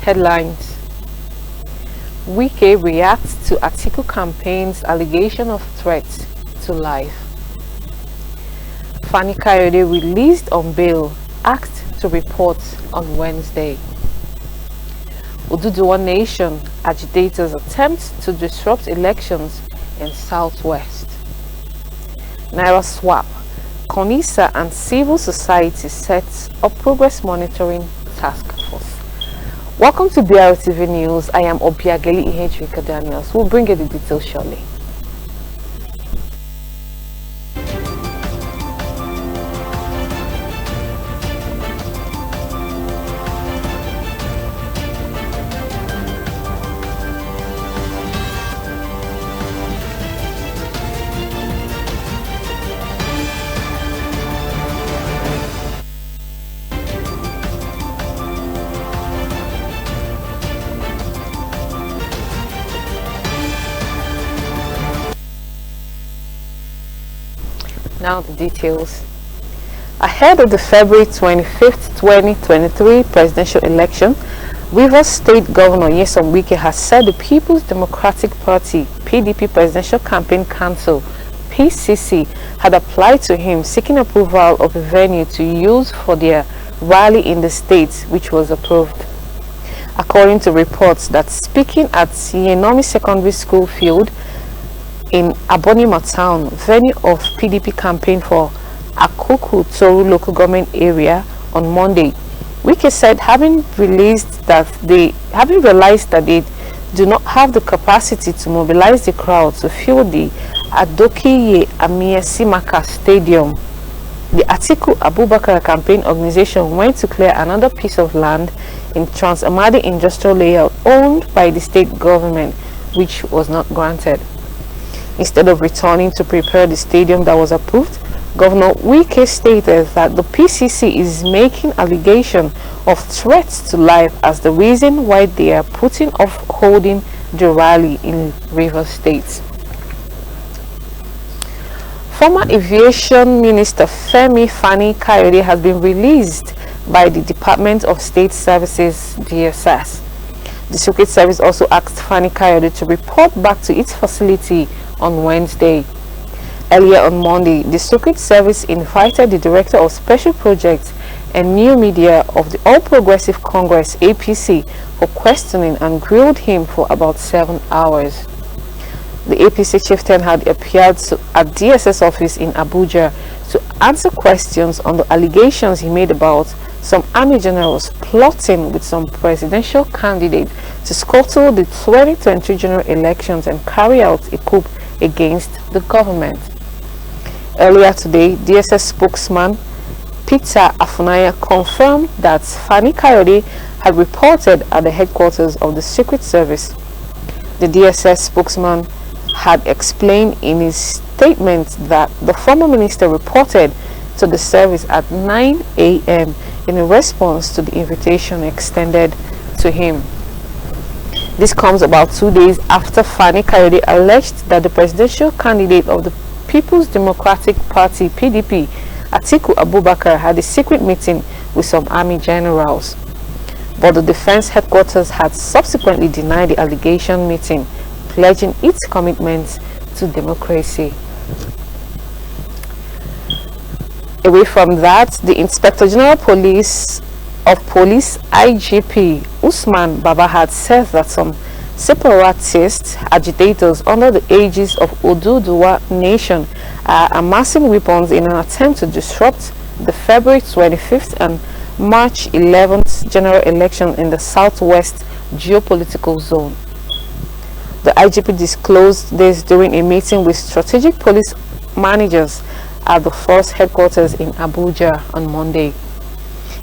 Headlines: Wike reacts to Atiku campaign's allegation of threats to life. Fani Kayode released on bail, asked to report on Wednesday. Oduduwa Nation agitators attempt to disrupt elections in Southwest. Naira swap. CONISA and civil society sets up progress monitoring task force. Welcome to BRTV News. I am Obiageli Ihejrika Daniels. We'll bring you the details shortly. Now the details. Ahead of the February 25th, 2023 presidential election, Rivers State Governor Nyesom Wike has said the People's Democratic Party (PDP) Presidential Campaign Council (PCC) had applied to him seeking approval of a venue to use for their rally in the state, which was approved. According to reports that speaking at Yenomi Secondary School field in Abonima town, venue of PDP campaign for Akuku Toru local government area on Monday, Wike said having realized that they do not have the capacity to mobilize the crowd to fill the Adokiye Amiesimaka Stadium, the Atiku Abubakar campaign organization went to clear another piece of land in Trans-Amadi industrial layout owned by the state government, which was not granted. Instead of returning to prepare the stadium that was approved, Governor Wike stated that the PCC is making allegation of threats to life as the reason why they are putting off holding the rally in Rivers State. Former Aviation Minister Fani Kayode has been released by the Department of State Services (DSS). The Secret Service also asked Fani Kayode to report back to its facility on Wednesday. Earlier on Monday, the Secret Service invited the Director of Special Projects and New Media of the All Progressive Congress (APC) for questioning and grilled him for about 7 hours. The APC chieftain had appeared at DSS office in Abuja to answer questions on the allegations he made about some army generals plotting with some presidential candidates to scuttle the 2023 general elections and carry out a coup against the government. Earlier today, DSS spokesman Peter Afunaya confirmed that Fani Kayode had reported at the headquarters of the Secret Service. The DSS spokesman had explained in his statement that the former minister reported to the service at 9 a.m. in response to the invitation extended to him. This comes about 2 days after Fani Kayode alleged that the presidential candidate of the People's Democratic Party (PDP), Atiku Abubakar, had a secret meeting with some army generals. But the defense headquarters had subsequently denied the allegation meeting, pledging its commitment to democracy. Away from that, the Inspector General of Police IGP Usman Baba had said that some separatist agitators under the aegis of Oduduwa Nation are amassing weapons in an attempt to disrupt the February 25th and March 11th general election in the Southwest geopolitical zone. The IGP disclosed this during a meeting with strategic police managers at the force headquarters in Abuja on Monday.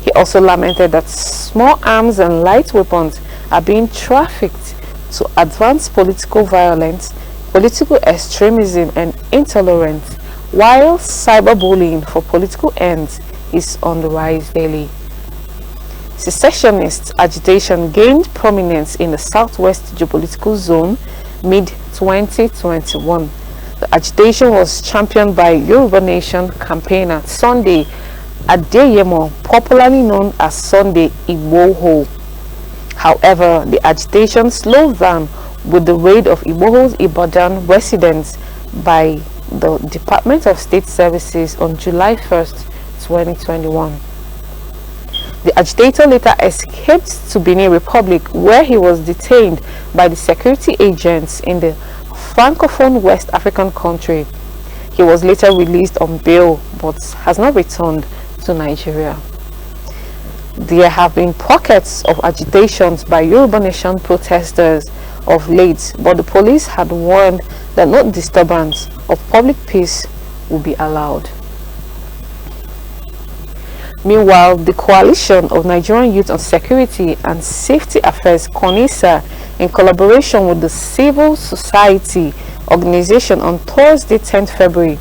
He also lamented that small arms and light weapons are being trafficked to advance political violence, political extremism and intolerance, while cyberbullying for political ends is on the rise daily. Secessionist agitation gained prominence in the Southwest geopolitical zone mid-2021. The agitation was championed by Yoruba Nation campaigner Sunday Adeyemo, popularly known as Sunday Igboho. However, the agitation slowed down with the raid of Igboho's Ibadan residents by the Department of State Services on July 1st, 2021. The agitator later escaped to Benin Republic, where he was detained by the security agents in the Francophone West African country. He was later released on bail but has not returned to Nigeria. There have been pockets of agitations by Yoruba Nation protesters of late, but the police had warned that no disturbance of public peace will be allowed. Meanwhile, the Coalition of Nigerian Youth on Security and Safety Affairs, CONISA, in collaboration with the Civil Society Organization on Thursday, 10th February,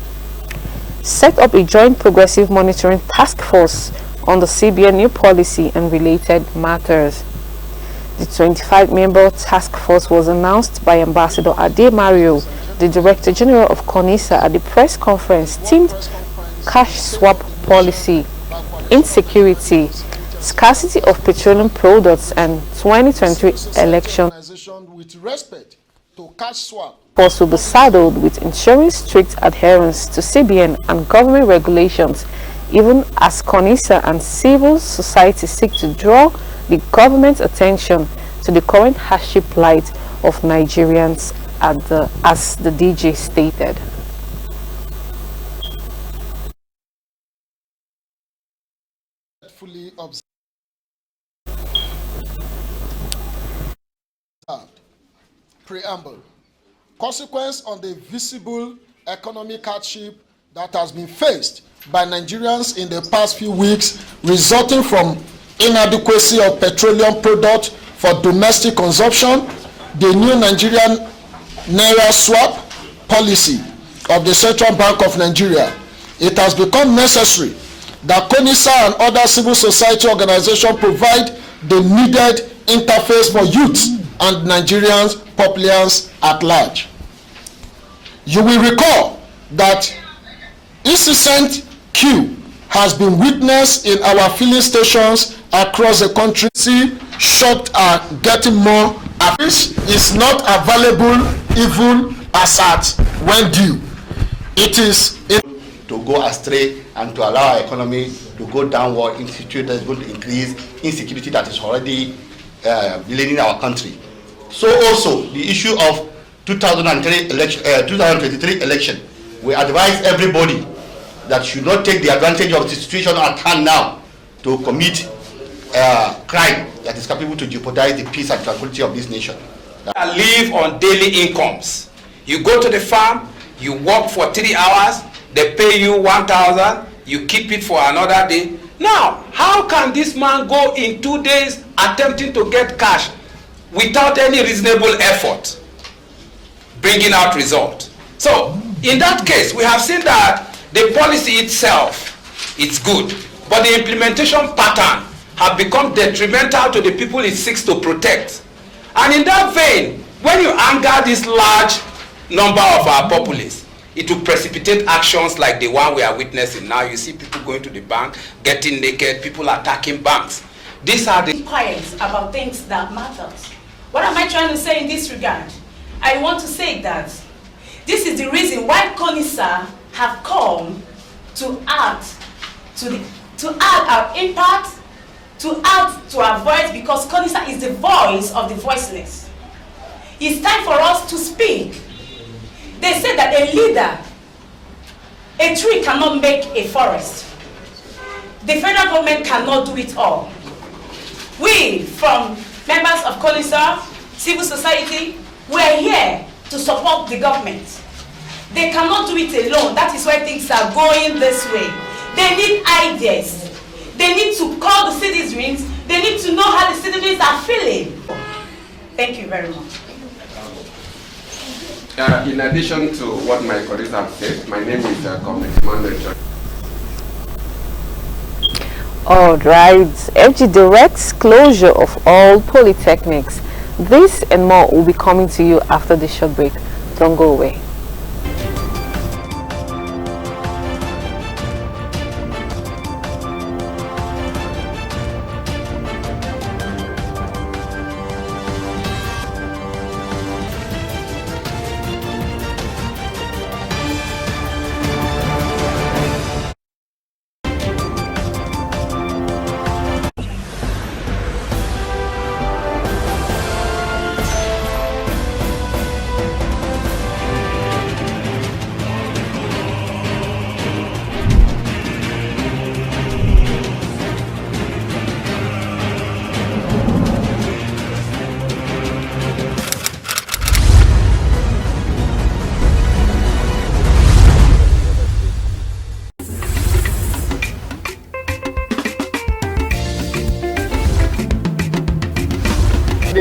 set up a joint progressive monitoring task force on the CBN new policy and related matters. The 25-member task force was announced by Ambassador Ade Mario, the Director General of CONISA, at the press conference themed Cash Swap Policy, Insecurity, Scarcity of Petroleum Products and 2023 election. With respect to cash swap, force will be saddled with ensuring strict adherence to CBN and government regulations, even as CONISA and civil society seek to draw the government's attention to the current hardship plight of Nigerians, as the DG stated. Fully observed. Preamble. Consequence on the visible economic hardship that has been faced by Nigerians in the past few weeks, resulting from inadequacy of petroleum products for domestic consumption, the new Nigerian Naira swap policy of the Central Bank of Nigeria. It has become necessary that CONISA and other civil society organizations provide the needed interface for youth and Nigerians, populace at large. You will recall that incessant queue has been witnessed in our filling stations across the country. Shocked are getting more. Fish is not available even as at when due. It is to go astray and to allow our economy to go downward, insecurity that is going to increase, insecurity that is already leading our country. So also the issue of 2023 election, we advise everybody that should not take the advantage of the situation at hand now to commit crime that is capable to jeopardize the peace and tranquility of this nation. Live on daily incomes. You go to the farm, you work for 3 hours, they pay you 1,000, you keep it for another day. Now, how can this man go in 2 days attempting to get cash without any reasonable effort, bringing out result? So, in that case, we have seen that the policy itself is good, but the implementation pattern have become detrimental to the people it seeks to protect. And in that vein, when you anger this large number of our populace, it will precipitate actions like the one we are witnessing now. You see people going to the bank, getting naked, people attacking banks. These are the quiet about things that matters. What am I trying to say in this regard? I want to say that this is the reason why CONISA have come to add our impact, to add to our voice, because CONISA is the voice of the voiceless. It's time for us to speak. They say that a leader, a tree cannot make a forest. The federal government cannot do it all. We, from members of CONISA, civil society, we are here to support the government. They cannot do it alone. That is why things are going this way. They need ideas. They need to call the citizens. They need to know how the citizens are feeling. Thank you very much. In addition to what my colleagues have said, my name is Comrade Emmanuel John. All right, FG directs closure of all polytechnics. This and more will be coming to you after this short break. Don't go away.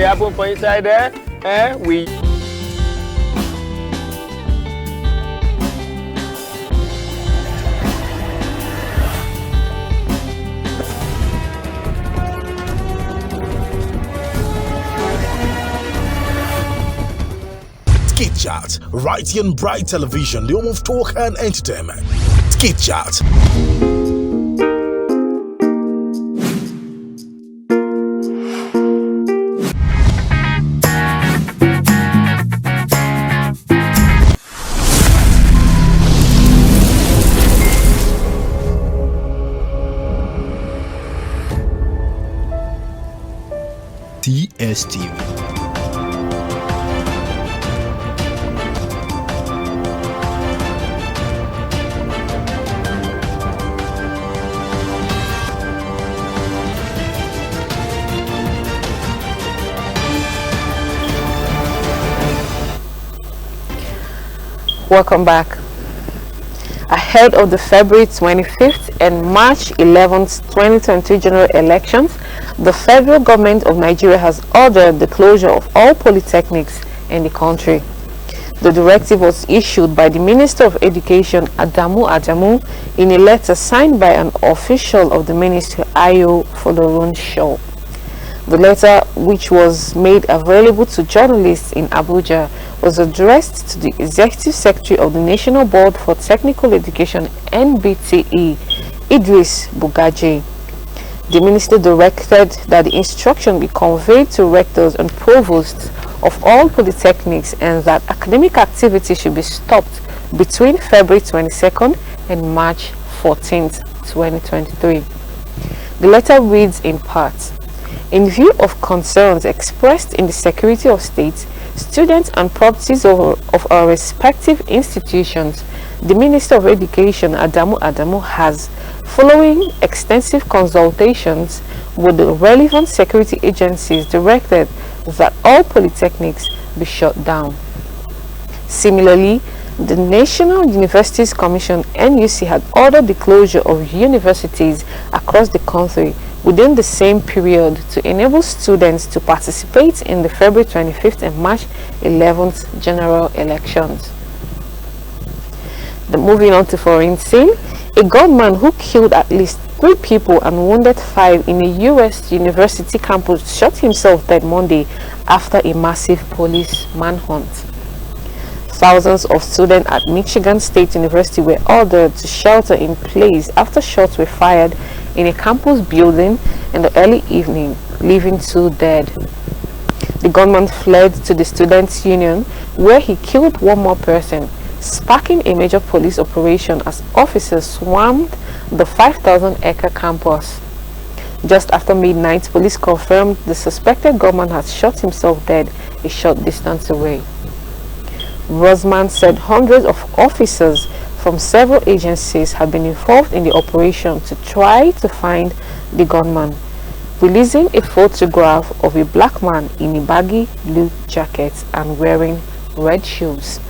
they happen for inside there, we. Skit Chat, right here on Bright Television, the home of talk and entertainment. Skit Chat. TSTV. Welcome back. Ahead of the February 25th and March 11th 2023 general elections, the federal government of Nigeria has ordered the closure of all polytechnics in the country. The directive was issued by the Minister of Education, Adamu, in a letter signed by an official of the ministry, Ayo Folorunsho. The letter, which was made available to journalists in Abuja, was addressed to the Executive Secretary of the National Board for Technical Education, NBTE, Idris Bugaji. The minister directed that the instruction be conveyed to rectors and provosts of all polytechnics and that academic activity should be stopped between February 22nd and March 14th, 2023. The letter reads in part: in view of concerns expressed in the security of states, students and properties of our respective institutions, the Minister of Education, Adamu, has, following extensive consultations with the relevant security agencies, directed that all polytechnics be shut down. Similarly, the National Universities Commission, NUC, had ordered the closure of universities across the country within the same period to enable students to participate in the February 25th and March 11th general elections. Moving on to foreign scene, a gunman who killed at least 3 people and wounded 5 in a U.S. university campus shot himself dead Monday after a massive police manhunt. Thousands of students at Michigan State University were ordered to shelter in place after shots were fired in a campus building in the early evening, leaving 2 dead. The gunman fled to the Students' Union, where he killed 1 more person, sparking a major police operation as officers swarmed the 5,000-acre campus. Just after midnight, police confirmed the suspected gunman had shot himself dead a short distance away. Rosman said hundreds of officers from several agencies had been involved in the operation to try to find the gunman, releasing a photograph of a black man in a baggy blue jacket and wearing red shoes.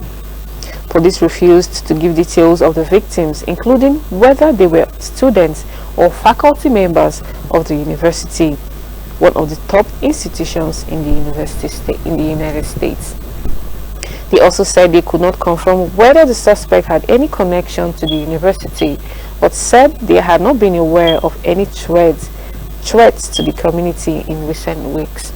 Police refused to give details of the victims, including whether they were students or faculty members of the university, one of the top institutions in the United States. They also said they could not confirm whether the suspect had any connection to the university, but said they had not been aware of any threats to the community in recent weeks.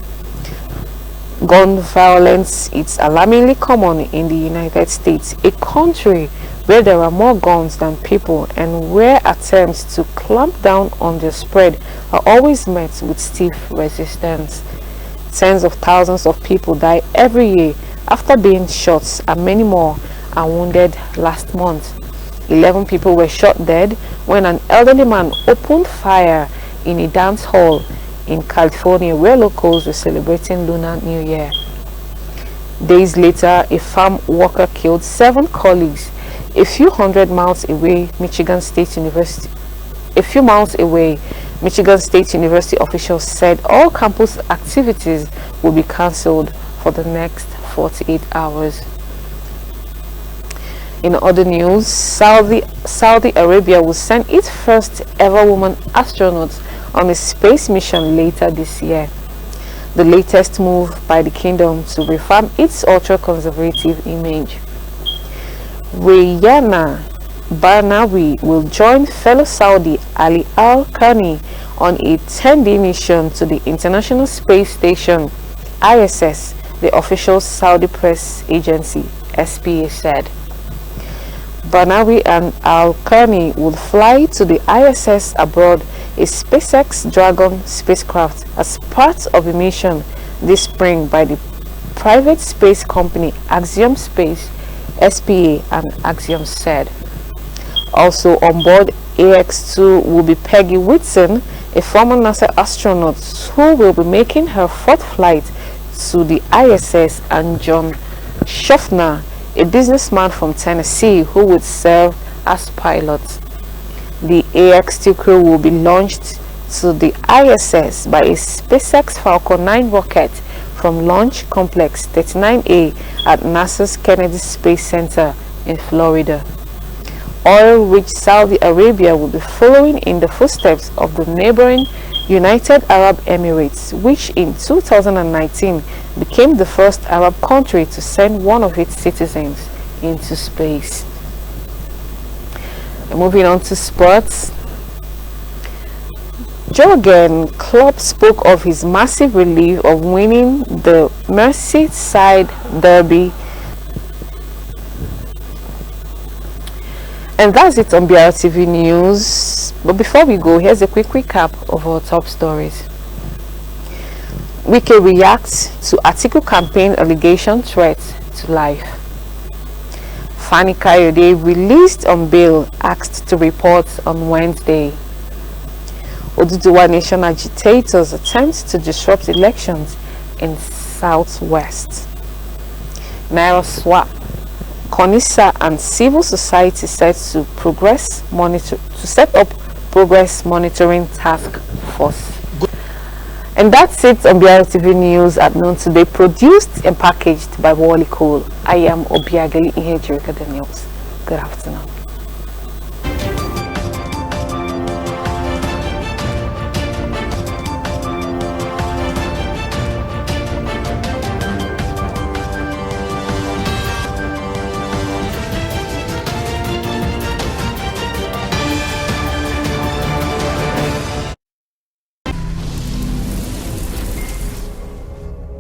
Gun violence is alarmingly common in the United States, a country where there are more guns than people and where attempts to clamp down on their spread are always met with stiff resistance. Tens of thousands of people die every year after being shot, and many more are wounded. Last month, 11 people were shot dead when an elderly man opened fire in a dance hall in California where locals were celebrating Lunar New Year. Days later, a farm worker killed 7 colleagues a few miles away. Michigan State University officials said all campus activities will be cancelled for the next 48 hours. In other news, Saudi Arabia will send its first ever woman astronaut on a space mission later this year. the latest move by the kingdom to reform its ultra-conservative image. Rayana Barnawi will join fellow Saudi Ali Al Khani on a 10-day mission to the International Space Station ISS, the official Saudi press agency SPA said. Barnawi and Al Khani will fly to the ISS aboard a SpaceX Dragon spacecraft as part of a mission this spring by the private space company Axiom Space, SPA and Axiom said. Also on board AX-2 will be Peggy Whitson, a former NASA astronaut who will be making her 4th flight to the ISS, and John Schaffner, a businessman from Tennessee who would serve as pilot. The AX-2 crew will be launched to the ISS by a SpaceX Falcon 9 rocket from Launch Complex 39A at NASA's Kennedy Space Center in Florida. Oil-rich Saudi Arabia will be following in the footsteps of the neighboring United Arab Emirates, which in 2019 became the first Arab country to send one of its citizens into space. And moving on to sports. Jurgen Klopp spoke of his massive relief of winning the Merseyside derby. And that's it on BRTV News. But before we go, here's a quick recap of our top stories. Wike reacts to Atiku campaign allegation threat to life. Fani Kayode released on bail, asked to report on Wednesday. Oduduwa Nation agitators attempt to disrupt elections in Southwest. Naira swap. CONISA and civil society set to set up progress monitoring task force. And that's it on BRTV News at noon today, produced and packaged by Wally Cole. I am Obiageli Ihejirika Daniels. Good afternoon.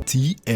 TN